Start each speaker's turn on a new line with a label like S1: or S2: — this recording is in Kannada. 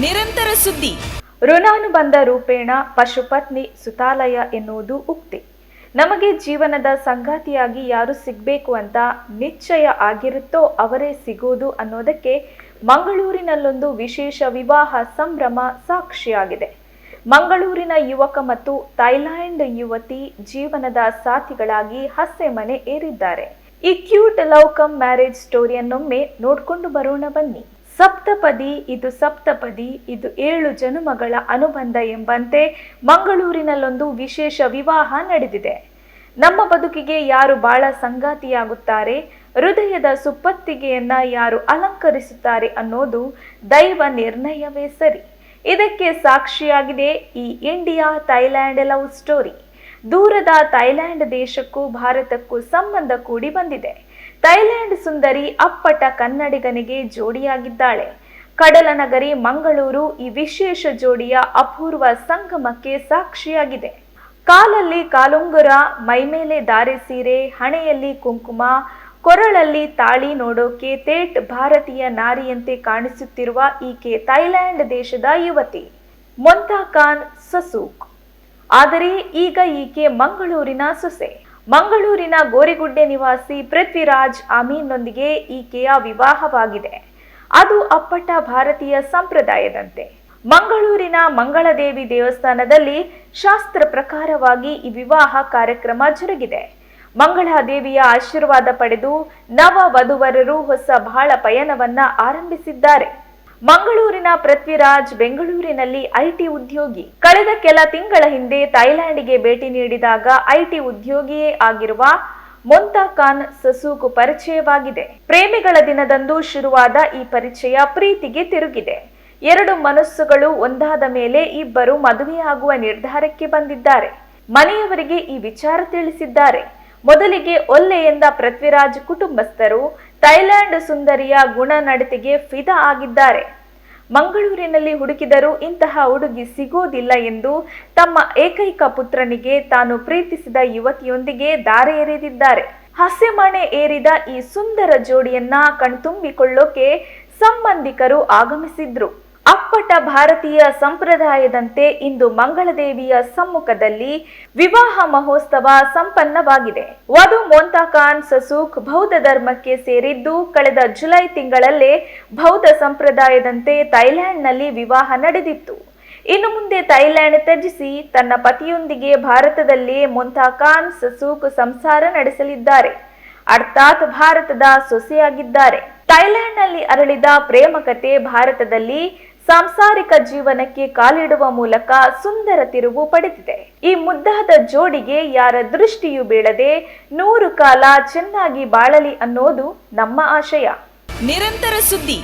S1: ನಿರಂತರ ಸುದ್ದಿ.
S2: ಋಣಾನುಬಂಧ ರೂಪೇಣ ಪಶುಪತ್ನಿ ಸುತಾಲಯ ಎನ್ನುವುದು ಉಕ್ತಿ. ನಮಗೆ ಜೀವನದ ಸಂಗಾತಿಯಾಗಿ ಯಾರು ಸಿಗಬೇಕು ಅಂತ ನಿಶ್ಚಯ ಆಗಿರುತ್ತೋ ಅವರೇ ಸಿಗುವುದು ಅನ್ನೋದಕ್ಕೆ ಮಂಗಳೂರಿನಲ್ಲೊಂದು ವಿಶೇಷ ವಿವಾಹ ಸಂಭ್ರಮ ಸಾಕ್ಷಿಯಾಗಿದೆ. ಮಂಗಳೂರಿನ ಯುವಕ ಮತ್ತು ಥೈಲ್ಯಾಂಡ್ ಯುವತಿ ಜೀವನದ ಸಾಥಿಗಳಾಗಿ ಹಸೆಮಣೆ ಏರಿದ್ದಾರೆ. ಈ ಕ್ಯೂಟ್ ಲವ್ ಕಮ್ ಮ್ಯಾರೇಜ್ ಸ್ಟೋರಿಯನ್ನೊಮ್ಮೆ ನೋಡ್ಕೊಂಡು ಬರೋಣ ಬನ್ನಿ. ಸಪ್ತಪದಿ ಇದು 7 ಜನುಮಗಳ ಅನುಬಂಧ ಎಂಬಂತೆ ಮಂಗಳೂರಿನಲ್ಲೊಂದು ವಿಶೇಷ ವಿವಾಹ ನಡೆದಿದೆ. ನಮ್ಮ ಬದುಕಿಗೆ ಯಾರು ಬಾಳ ಸಂಗಾತಿಯಾಗುತ್ತಾರೆ, ಹೃದಯದ ಸುಪ್ಪತ್ತಿಗೆಯನ್ನ ಯಾರು ಅಲಂಕರಿಸುತ್ತಾರೆ ಅನ್ನೋದು ದೈವ ನಿರ್ಣಯವೇ ಸರಿ. ಇದಕ್ಕೆ ಸಾಕ್ಷಿಯಾಗಿದೆ ಈ ಇಂಡಿಯಾ ಥೈಲ್ಯಾಂಡ್ ಲವ್ ಸ್ಟೋರಿ. ದೂರದ ಥೈಲ್ಯಾಂಡ್ ದೇಶಕ್ಕೂ ಭಾರತಕ್ಕೂ ಸಂಬಂಧ ಕೂಡಿ ಬಂದಿದೆ. ಥೈಲ್ಯಾಂಡ್ ಸುಂದರಿ ಅಪ್ಪಟ ಕನ್ನಡಿಗನಿಗೆ ಜೋಡಿಯಾಗಿದ್ದಾಳೆ. ಕಡಲ ನಗರಿ ಮಂಗಳೂರು ಈ ವಿಶೇಷ ಜೋಡಿಯ ಅಪೂರ್ವ ಸಂಗಮಕ್ಕೆ ಸಾಕ್ಷಿಯಾಗಿದೆ. ಕಾಲಲ್ಲಿ ಕಾಲುಂಗುರ, ಮೈಮೇಲೆ ಧಾರೆ ಸೀರೆ, ಹಣೆಯಲ್ಲಿ ಕುಂಕುಮ, ಕೊರಳಲ್ಲಿ ತಾಳಿ ನೋಡೋಕೆ ಥೇಟ್ ಭಾರತೀಯ ನಾರಿಯಂತೆ ಕಾಣಿಸುತ್ತಿರುವ ಈಕೆ ಥೈಲ್ಯಾಂಡ್ ದೇಶದ ಯುವತಿ ಮೊಂತಾಕಾನ್ ಸಸೂಕ್. ಆದರೆ ಈಗ ಈಕೆ ಮಂಗಳೂರಿನ ಸೊಸೆ. ಮಂಗಳೂರಿನ ಗೋರಿಗುಡ್ಡೆ ನಿವಾಸಿ ಪೃಥ್ವಿರಾಜ್ ಅಮೀನ್ನೊಂದಿಗೆ ಈಕೆಯ ವಿವಾಹವಾಗಿದೆ. ಅದು ಅಪ್ಪಟ ಭಾರತೀಯ ಸಂಪ್ರದಾಯದಂತೆ ಮಂಗಳೂರಿನ ಮಂಗಳದೇವಿ ದೇವಸ್ಥಾನದಲ್ಲಿ ಶಾಸ್ತ್ರ ಪ್ರಕಾರವಾಗಿ ಈ ವಿವಾಹ ಕಾರ್ಯಕ್ರಮ ಜರುಗಿದೆ. ಮಂಗಳಾದೇವಿಯ ಆಶೀರ್ವಾದ ಪಡೆದು ನವ ವಧುವರರು ಹೊಸ ಬಾಳ ಪಯಣವನ್ನ ಆರಂಭಿಸಿದ್ದಾರೆ. ಮಂಗಳೂರಿನ ಪೃಥ್ವಿರಾಜ್ ಬೆಂಗಳೂರಿನಲ್ಲಿ ಐಟಿ ಉದ್ಯೋಗಿ. ಕಳೆದ ಕೆಲ ತಿಂಗಳ ಹಿಂದೆ ಥೈಲ್ಯಾಂಡ್ಗೆ ಭೇಟಿ ನೀಡಿದಾಗ ಐಟಿ ಉದ್ಯೋಗಿಯೇ ಆಗಿರುವ ಮೊಂತಾಕಾನ್ ಸಸೂಕ್ ಪರಿಚಯವಾಗಿದೆ. ಪ್ರೇಮಿಗಳ ದಿನದಂದು ಶುರುವಾದ ಈ ಪರಿಚಯ ಪ್ರೀತಿಗೆ ತಿರುಗಿದೆ. 2 ಮನಸ್ಸುಗಳು ಒಂದಾದ ಮೇಲೆ ಇಬ್ಬರು ಮದುವೆಯಾಗುವ ನಿರ್ಧಾರಕ್ಕೆ ಬಂದಿದ್ದಾರೆ. ಮನೆಯವರಿಗೆ ಈ ವಿಚಾರ ತಿಳಿಸಿದ್ದಾರೆ. ಮೊದಲಿಗೆ ಒಲ್ಲೆ ಎಂದ ಪೃಥ್ವಿರಾಜ್ ಕುಟುಂಬಸ್ಥರು ಥೈಲ್ಯಾಂಡ್ ಸುಂದರಿಯ ಗುಣ ನಡತೆಗೆ ಫಿದಾ ಆಗಿದ್ದಾರೆ. ಮಂಗಳೂರಿನಲ್ಲಿ ಹುಡುಕಿದರೂ ಇಂತಹ ಹುಡುಗಿ ಸಿಗೋದಿಲ್ಲ ಎಂದು ತಮ್ಮ ಏಕೈಕ ಪುತ್ರನಿಗೆ ತಾನು ಪ್ರೀತಿಸಿದ ಯುವತಿಯೊಂದಿಗೆ ದಾರೆ ಎರೆದಿದ್ದಾರೆ. ಹಸೆಮಣೆ ಏರಿದ ಈ ಸುಂದರ ಜೋಡಿಯನ್ನ ಕಣ್ತುಂಬಿಕೊಳ್ಳೋಕೆ ಸಂಬಂಧಿಕರು ಆಗಮಿಸಿದ್ರು. ಅಪ್ಪಟ ಭಾರತೀಯ ಸಂಪ್ರದಾಯದಂತೆ ಇಂದು ಮಂಗಳದೇವಿಯ ಸಮ್ಮುಖದಲ್ಲಿ ವಿವಾಹ ಮಹೋತ್ಸವ ಸಂಪನ್ನವಾಗಿದೆ. ವಧು ಮೊಂತಾಕಾನ್ ಸಸೂಕ್ ಬೌದ್ಧ ಧರ್ಮಕ್ಕೆ ಸೇರಿದ್ದು ಕಳೆದ ಜುಲೈ ತಿಂಗಳಲ್ಲೇ ಬೌದ್ಧ ಸಂಪ್ರದಾಯದಂತೆ ಥೈಲ್ಯಾಂಡ್ನಲ್ಲಿ ವಿವಾಹ ನಡೆದಿತ್ತು. ಇನ್ನು ಮುಂದೆ ಥೈಲ್ಯಾಂಡ್ ತ್ಯಜಿಸಿ ತನ್ನ ಪತಿಯೊಂದಿಗೆ ಭಾರತದಲ್ಲೇ ಮೊಂತಾಕಾನ್ ಸಸೂಕ್ ಸಂಸಾರ ನಡೆಸಲಿದ್ದಾರೆ. ಅರ್ಥಾತ್ ಭಾರತದ ಸೊಸೆಯಾಗಿದ್ದಾರೆ. ಥೈಲ್ಯಾಂಡ್ನಲ್ಲಿ ಅರಳಿದ ಪ್ರೇಮ ಕಥೆ ಭಾರತದಲ್ಲಿ ಸಾಂಸಾರಿಕ ಜೀವನಕ್ಕೆ ಕಾಲಿಡುವ ಮೂಲಕ ಸುಂದರ ತಿರುವು ಪಡೆದಿದೆ. ಈ ಮುದ್ದಾದ ಜೋಡಿಗೆ ಯಾರ ದೃಷ್ಟಿಯೂ ಬೀಳದೆ 100 ಕಾಲ ಚೆನ್ನಾಗಿ ಬಾಳಲಿ ಅನ್ನೋದು ನಮ್ಮ ಆಶಯ.
S1: ನಿರಂತರ ಸುದ್ದಿ.